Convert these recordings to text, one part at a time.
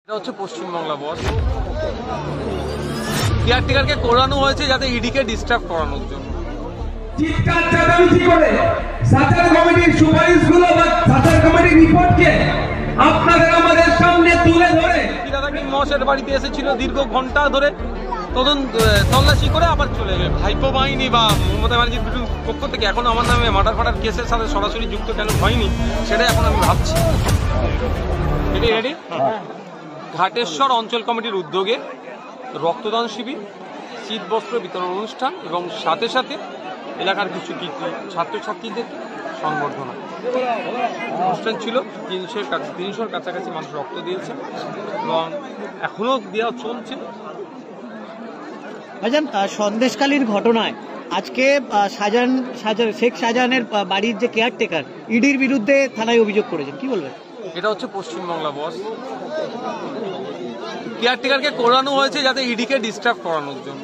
এটা হচ্ছে পশ্চিমবাংলা বস। কেয়ারটেকারকে করানো হয়েছে যাতে ইডিকে ডিস্টার্ব করানোর জন্য। চিৎকার চেঁচামেচি করে সাচার কমিটির সুপারিশগুলো বা সাচার কমিটির রিপোর্টকে আপনাদের আমাদের সামনে তুলে ধরে ফিরাদ হাকিম মহাশয়ের বাড়িতে এসেছিল দীর্ঘ ঘন্টা ধরে তল্লাশি করে আবার চলে গেল। ভাইপো বাহিনী বা মমতা ব্যানার্জির পক্ষ থেকে এখন আমার নামে মার্ডার ফাটার কেসের সাথে সরাসরি যুক্ত কেন হয়নি সেটাই এখন আমি ভাবছি। রেডি? ঘাটেশ্বর অঞ্চল কমিটির উদ্যোগে রক্তদান শিবির, শীতবস্ত্র বিতরণ অনুষ্ঠান এবং সাথে সাথে এলাকার কিছু ছাত্রছাত্রীদেরকে সংবর্ধনা অনুষ্ঠান ছিল। 300-র কাছাকাছি মানুষ রক্ত দিয়েছে এবং এখনো দেওয়া চলছে। ভাইজান, সন্দেশকালীর ঘটনায় আজকে শেখ শাহজাহানের বাড়ির যে কেয়ারটেকার ইডির বিরুদ্ধে থানায় অভিযোগ করেছেন, কি বলবেন? এটা হচ্ছে পশ্চিমবাংলা বস। কেয়ারটেকারকে করানো হয়েছে যাতে ইডিকে ডিস্টার্ব করানোর জন্য।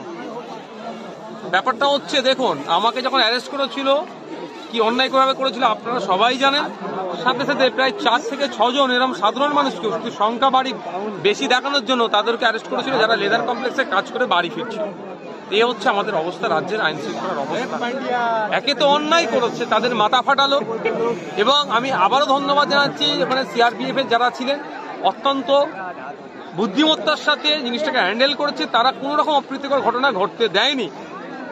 ব্যাপারটা হচ্ছে, দেখুন, আমাকে যখন অ্যারেস্ট করেছিল কি অন্যায় ভাবে করেছিল আপনারা সবাই জানেন। সাথে সাথে প্রায় 4 থেকে 6 জন এরকম সাধারণ মানুষকে শুধু সংখ্যা বাড়ি বেশি দেখানোর জন্য তাদেরকে অ্যারেস্ট করেছিল, যারা লেদার কমপ্লেক্সে কাজ করে বাড়ি ফিরছিল। এই হচ্ছে আমাদের অবস্থা, রাজ্যের আইন শৃঙ্খলার অবস্থা। একে তো অন্যায় করেছে, তাদের মাথা ফাটালো। এবং আমি আবারও ধন্যবাদ জানাচ্ছি ওখানে সিআরপিএফ এর যারা ছিলেন, অত্যন্ত বুদ্ধিমত্তার সাথে জিনিসটাকে হ্যান্ডেল করেছে। তারা কোনো রকম অপ্রীতিকর ঘটনা ঘটতে দেয়নি।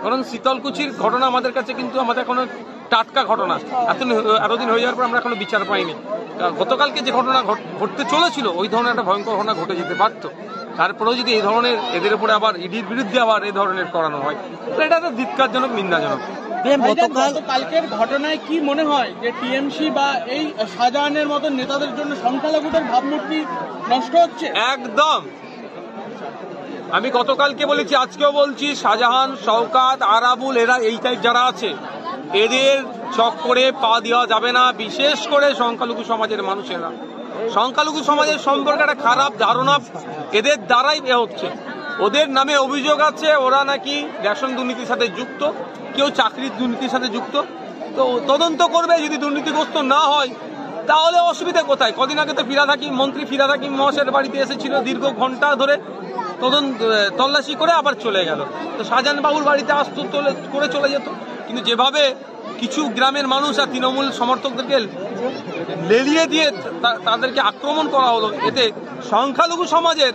কারণ শীতলকুচির ঘটনা আমাদের কাছে কিন্তু আমাদের এখনো টাটকা ঘটনা, এতদিন হয়ে যাওয়ার পর আমরা এখনো বিচার পাইনি। গতকালকে যে ঘটনা ঘটতে চলেছিল ওই ধরনের একটা ভয়ঙ্কর ঘটনা ঘটে যেতে পারত। তারপরেও যদি এই ধরনের এদের উপরে আবার ইডির বিরুদ্ধে আবার এই ধরনের করানো হয়, এটা একটা ধিক্কারজনক, নিন্দাজনক। কালকের ঘটনায় কি মনে হয় যে টিএমসি বা এই শাহজাহানের মতন নেতাদের জন্য সংখ্যালঘুদের ভাবমূর্তি নষ্ট হচ্ছে? একদম। আমি গতকালকে বলেছি, আজকেও বলছি, শাহজাহান, শওকাত, আরাবুল, এরা এই টাইপ যারা আছে এদের চক্করে পা দেওয়া যাবে না। বিশেষ করে সংখ্যালঘু সমাজের মানুষেরা, সংখ্যালঘু সমাজের সম্পর্কে একটা খারাপ ধারণা এদের দ্বারাই হচ্ছে। ওদের নামে অভিযোগ আছে ওরা নাকি রেশন দুর্নীতির সাথে যুক্ত, কেউ চাকরির দুর্নীতির সাথে যুক্ত। তো তদন্ত করবে, যদি দুর্নীতিগ্রস্ত না হয় তাহলে অসুবিধা কোথায়? কদিন আগে তো মন্ত্রী ফিরাদ হাকিম মহাশয়ের বাড়িতে এসেছিল দীর্ঘ ঘন্টা ধরে তল্লাশি করে আবার চলে গেল। তো শাহজাহান বাবুর বাড়িতে আসতো, করে চলে যেত। কিন্তু যেভাবে কিছু গ্রামের মানুষ আর তৃণমূল সমর্থকদেরকে লেলিয়ে দিয়ে তাদেরকে আক্রমণ করা হলো, এতে সংখ্যালঘু সমাজের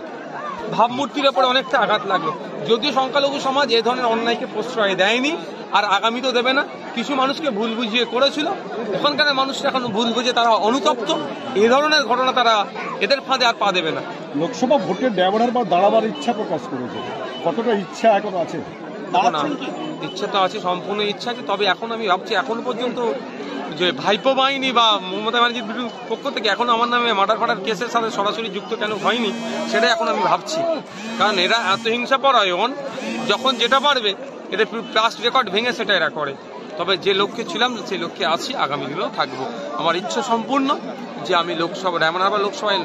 ভাবমূর্তির ওপরে অনেকটা আঘাত লাগলো। যদিও সংখ্যালঘু সমাজ এই ধরনের অন্যায়কে প্রশ্রয় দেয়নি আর আগামীতেও দেবে না। কিছু মানুষকে ভুল বুঝিয়ে করেছিল, এখনকার মানুষরা এখন ভুল বুঝে তারা অনুতপ্ত। এই ধরনের ঘটনা তারা এদের ফাঁদে আর পা দেবে না। লোকসভা ভোটের ব্যবহার বা দাঁড়াবার ইচ্ছা প্রকাশ করেছে, কতটা ইচ্ছা এখন আছে? ইচ্ছা তো আছে, সম্পূর্ণ ইচ্ছা আছে। তবে এখন আমি ভাবছি, এখন পর্যন্ত যে ভাইপো বাহিনী বা মমতা ব্যানার্জির পক্ষ থেকে এখন আমার নামে মার্ডার ফাটার কেসের সাথে সরাসরি যুক্ত কেন হয়নি সেটাই এখন আমি ভাবছি। কারণ এরা এত হিংসাপরায়ণ, যখন যেটা পারবে এদের পাস্ট রেকর্ড ভেঙে সেটা এরা করে। তবে যে লক্ষ্যে ছিলাম সেই লক্ষ্যে আছি, আগামী দিনেও থাকবো। আমার ইচ্ছা সম্পূর্ণ যে আমি ডায়মন্ড লোকসভায়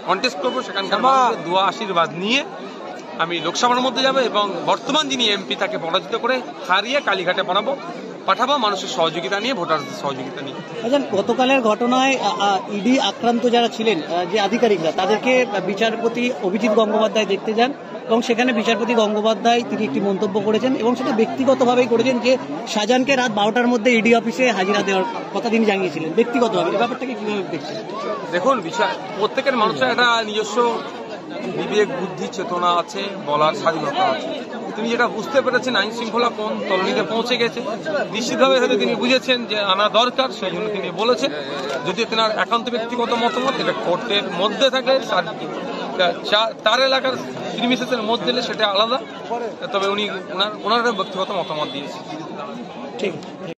কন্টেস্ট করবো, সেখানকার দোয়া আশীর্বাদ নিয়ে আমি লোকসভার মধ্যে যাবো এবং বর্তমান যিনি এমপি তাকে পরাজিত করে হারিয়ে কালীঘাটে পাঠাবো মানুষের সহযোগিতা নিয়ে, ভোটারদের সহযোগিতা নিয়ে। গতকালের ঘটনায় ইডি আক্রান্ত যারা ছিলেন, যে আধিকারিকরা, তাদেরকে বিচারপতি অভিজিৎ গঙ্গোপাধ্যায় দেখতে যান এবং সেখানে বিচারপতি গঙ্গোপাধ্যায় তিনি একটি মন্তব্য করেছেন এবং সেটা ব্যক্তিগতভাবেই করেছেন যে শাহজাহানকে রাত 12টার মধ্যে ইডি অফিসে হাজিরা দেওয়ার কথা তিনি জানিয়েছিলেন ব্যক্তিগতভাবে। এই ব্যাপারটাকে কিভাবে দেখছেন? দেখুন, প্রত্যেকের মানুষের একটা নিজস্ব বিবেক, বুদ্ধি, চেতনা আছে, বলার স্বাধীনতা আছে। তিনি যেটা বুঝতে পেরেছেন আইন শৃঙ্খলা কোন তলনিতে পৌঁছে গেছে, নিশ্চিতভাবে হয়তো তিনি বুঝেছেন যে আনা দরকার, সেই জন্য তিনি বলেছেন। যদি তেনার একান্ত ব্যক্তিগত মতামত এটা কোর্টের মধ্যে থাকে, তার এলাকার প্রিমিসেসের মধ্যে এলে সেটা আলাদা। তবে উনি ওনার ব্যক্তিগত মতামত দিয়েছেন। ঠিক।